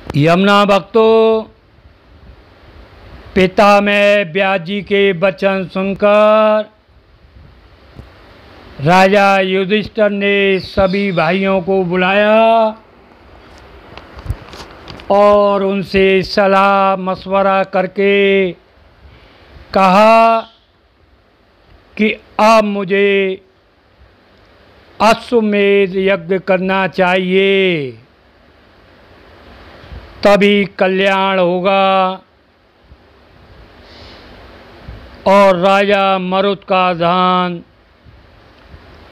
यमुना भक्तों, पिता में व्यास जी के वचन सुनकर राजा युधिष्ठिर ने सभी भाइयों को बुलाया और उनसे सलाह मशवरा करके कहा कि अब मुझे अश्वमेध यज्ञ करना चाहिए, तभी कल्याण होगा और राजा मरुत का धान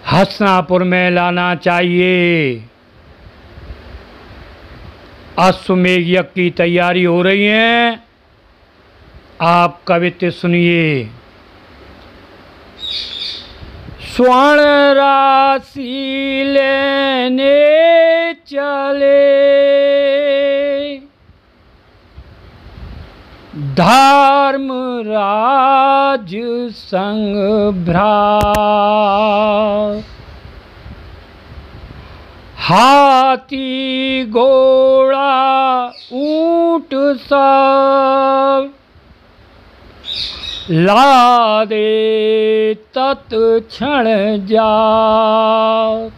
हस्तिनापुर में लाना चाहिए। अश्वमेध यज्ञ की तैयारी हो रही है। आप कवित्व सुनिए। स्वर्ण राशि लेने चले, धर्मराज संग भ्रात, हाथी घोड़ा ऊंट सब लादे तत्क्षण जात।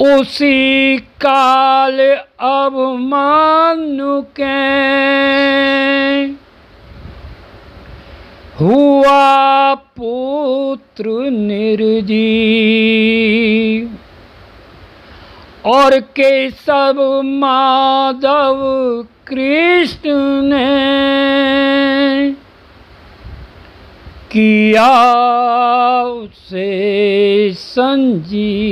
उसी काल अभिमन्यु के हुआ पुत्र निर्जीव, और केशव माधव कृष्ण ने किया उसे संजीव।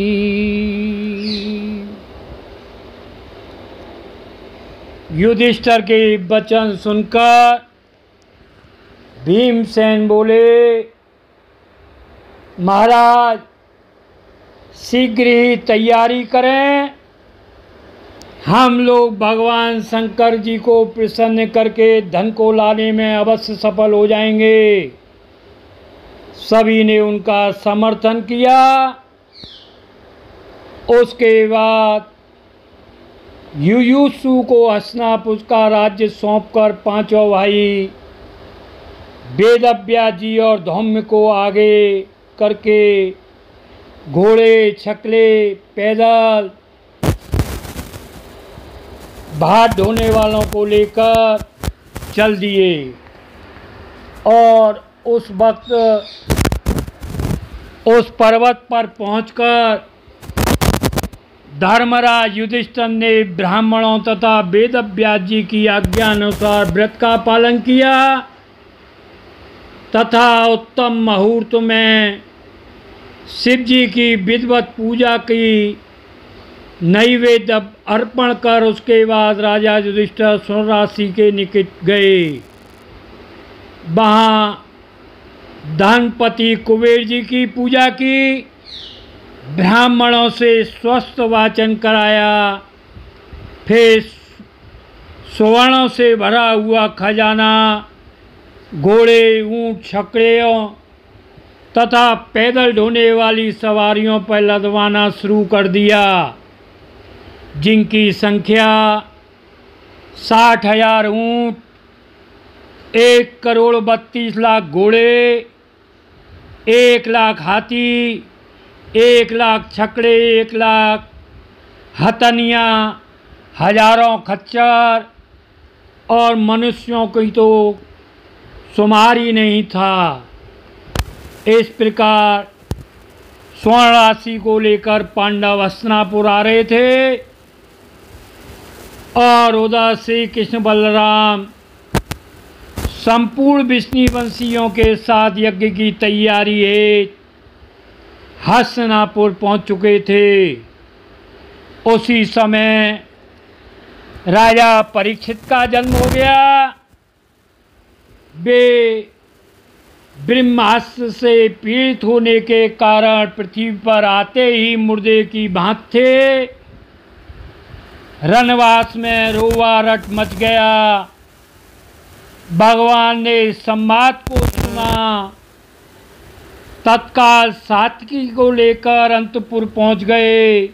युधिष्ठिर के वचन सुनकर भीमसेन बोले, महाराज शीघ्र ही तैयारी करें, हम लोग भगवान शंकर जी को प्रसन्न करके धन को लाने में अवश्य सफल हो जाएंगे। सभी ने उनका समर्थन किया। उसके बाद युयुत्सु को हस्तिनापुर का राज्य सौंपकर पांचों भाई वेदव्यास जी और धौम्य को आगे करके घोड़े छकले पैदल भात ढोने वालों को लेकर चल दिए। और उस वक्त उस पर्वत पर पहुंचकर धर्मराज युधिष्ठिर ने ब्राह्मणों तथा वेदव्यास जी की आज्ञा अनुसार व्रत का पालन किया तथा उत्तम मुहूर्त में शिव जी की विधिवत पूजा की, नैवेद्य अर्पण कर उसके बाद राजा युधिष्ठिर स्वर्ण राशि के निकट गए। वहाँ धनपति कुबेर जी की पूजा की, ब्राह्मणों से स्वस्थ वाचन कराया, फिर सुवर्णों से भरा हुआ खजाना घोड़े ऊंट छकड़ियों तथा पैदल ढोने वाली सवारियों पर लदवाना शुरू कर दिया, जिनकी संख्या 60,000 ऊंट, 1,32,00,000 घोड़े, 1,00,000 हाथी, 1,00,000 छकड़े, 1,00,000 हथनियाँ, हजारों खच्चर और मनुष्यों की तो शुमार ही नहीं था। इस प्रकार स्वर्ण राशि को लेकर पांडव हस्तिनापुर आ रहे थे और उधर श्री कृष्ण बलराम संपूर्ण विष्णुवंशियों के साथ यज्ञ की तैयारी है हस्तिनापुर पहुंच चुके थे। उसी समय राजा परीक्षित का जन्म हो गया। वे ब्रह्मास्त्र से पीड़ित होने के कारण पृथ्वी पर आते ही मुर्दे की भांति थे। रनवास में रोवा रट मच गया। भगवान ने संवाद को सुना, तत्काल सात्विकी को लेकर अंतपुर पहुंच गए।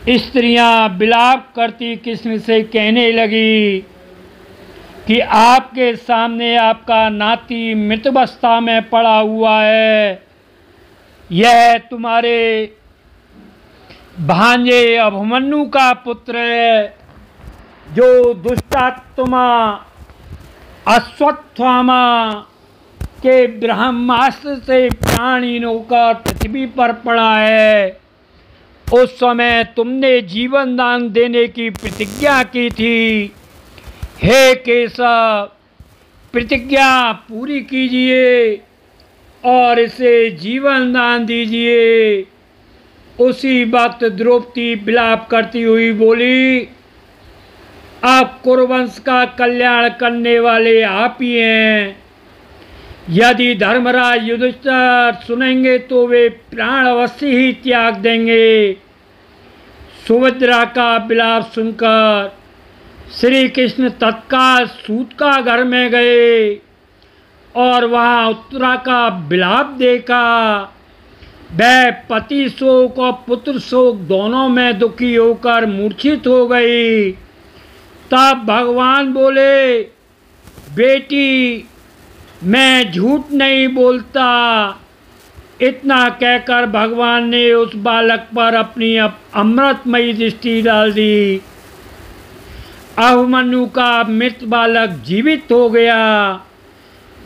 स्त्रियां विलाप करती कृष्ण से कहने लगी कि आपके सामने आपका नाती मृतावस्था में पड़ा हुआ है। यह तुम्हारे भांजे अभिमन्यु का पुत्र है, जो दुष्टात्मा अश्वत्थामा के ब्रह्मास्त्र से प्राणहीन होकर पृथ्वी पर पड़ा है। उस समय तुमने जीवन दान देने की प्रतिज्ञा की थी। हे केशव, प्रतिज्ञा पूरी कीजिए और इसे जीवन दान दीजिए। उसी वक्त द्रौपदी विलाप करती हुई बोली, अब कुरुवंश का कल्याण करने वाले आप ही हैं। यदि धर्मराज युधिष्ठिर सुनेंगे तो वे प्राण अवश्य ही त्याग देंगे। सुभद्रा का विलाप सुनकर श्री कृष्ण तत्काल सूत का घर में गए और वहाँ उत्तरा का विलाप देखा। वह पति शोक और पुत्र शोक दोनों में दुखी होकर मूर्छित हो गई। तब भगवान बोले, बेटी मैं झूठ नहीं बोलता। इतना कहकर भगवान ने उस बालक पर अपनी अमृतमयी दृष्टि डाल दी। अभिमन्यु का मृत बालक जीवित हो गया।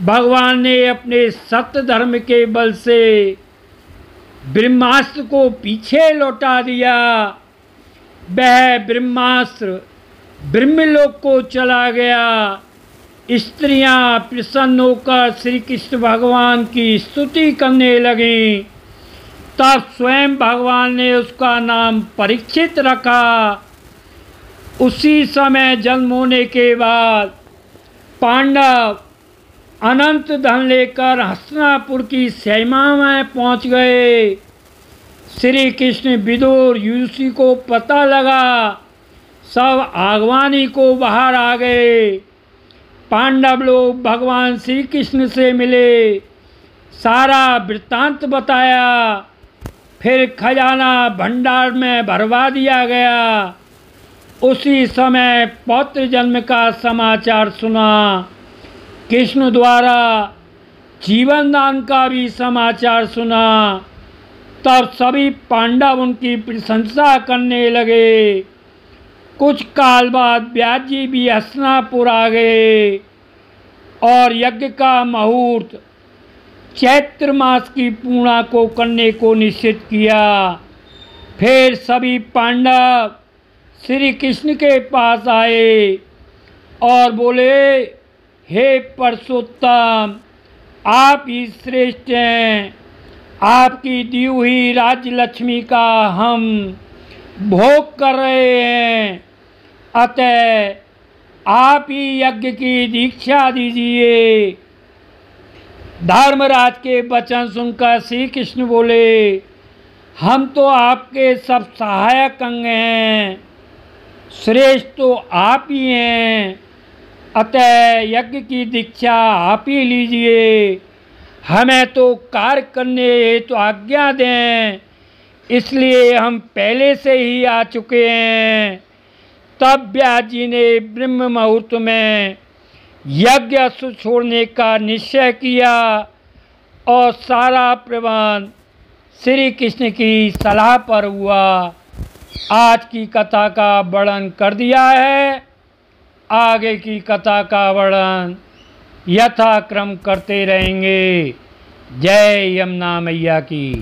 भगवान ने अपने सत्य धर्म के बल से ब्रह्मास्त्र को पीछे लौटा दिया। वह ब्रह्मास्त्र ब्रह्मलोक को चला गया। स्त्रियां प्रसन्न होकर श्री कृष्ण भगवान की स्तुति करने लगीं। तब स्वयं भगवान ने उसका नाम परीक्षित रखा। उसी समय जन्म होने के बाद पांडव अनंत धन लेकर हस्तिनापुर की सीमा में पहुंच गए। श्री कृष्ण विदुर युधिष्ठिर को पता लगा, सब आगवानी को बाहर आ गए। पांडव लोग भगवान श्री कृष्ण से मिले, सारा वृत्तांत बताया। फिर खजाना भंडार में भरवा दिया गया। उसी समय पौत्र जन्म का समाचार सुना। कृष्ण द्वारा जीवन दान का भी समाचार सुना। तब सभी पांडव उनकी प्रशंसा करने लगे। कुछ काल बाद व्यास जी भी हस्तिनापुर आ गए और यज्ञ का मुहूर्त चैत्र मास की पूर्णिमा को करने को निश्चित किया। फिर सभी पांडव श्री कृष्ण के पास आए और बोले, हे पुरुषोत्तम, आप ही श्रेष्ठ हैं। आपकी दी हुई राज्य लक्ष्मी का हम भोग कर रहे हैं। अतः आप ही यज्ञ की दीक्षा दीजिए। धर्मराज के वचन सुनकर श्री कृष्ण बोले, हम तो आपके सब सहायक अंग हैं, श्रेष्ठ तो आप ही हैं। अतः यज्ञ की दीक्षा आप ही लीजिए। हमें तो कार्य करने हेतु आज्ञा दें, इसलिए हम पहले से ही आ चुके हैं। तब व्यास जी ने ब्रह्म मुहूर्त में यज्ञ अश्व छोड़ने का निश्चय किया और सारा प्रबंध श्री कृष्ण की सलाह पर हुआ। आज की कथा का वर्णन कर दिया है। आगे की कथा का वर्णन यथाक्रम करते रहेंगे। जय यमुना मैया की।